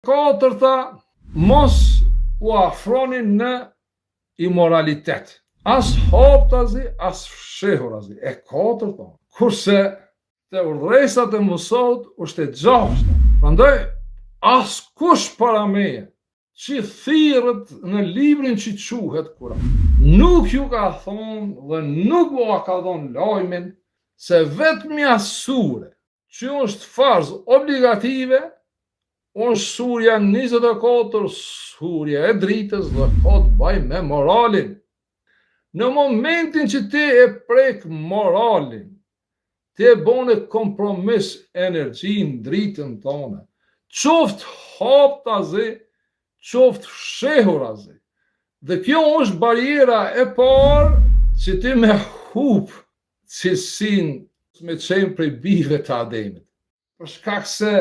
Katërta, mos u afroni në imoralitet. As haptazi, as fshehurazi. E katërta. Kurse te udhëresat e Musait është e gjashta. Prandaj as kush para meje që thirrët në librin që quhet Kur'an, nuk ju ka thonë dhe nuk u ka dhënë lajmin se vetmja sure që është farz obligative është surja 24, surja e dritës dhe ka të bëjë me moralin. Në momentin që ti e prek moralin, ti e bone kompromis energjin, dritën tonë, qoftë haptazi, qoftë fshehurazi. Dhe kjo është bariera e parë që ti me hup cilësin me qenë prej bijve të Ademit. Për shkak se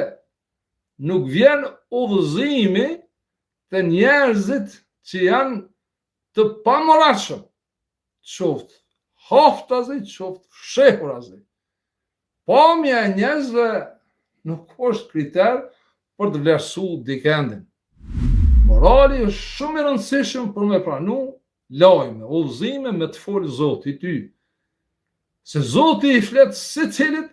nuk vjen udhëzimi të njerëzit që janë të pamoralshëm, qoftë haptazi, qoftë fshehurazi. Pamja e njerëzve nuk është kriter për të vlerësuar dikendin. Morali është shumë i rëndësishëm për me pranu lajme, udhëzime me të folë Zoti ty. Se Zoti i flet secilit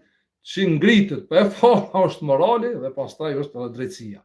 që ngritet, për e para është morali dhe pastaj është edhe drejtësia.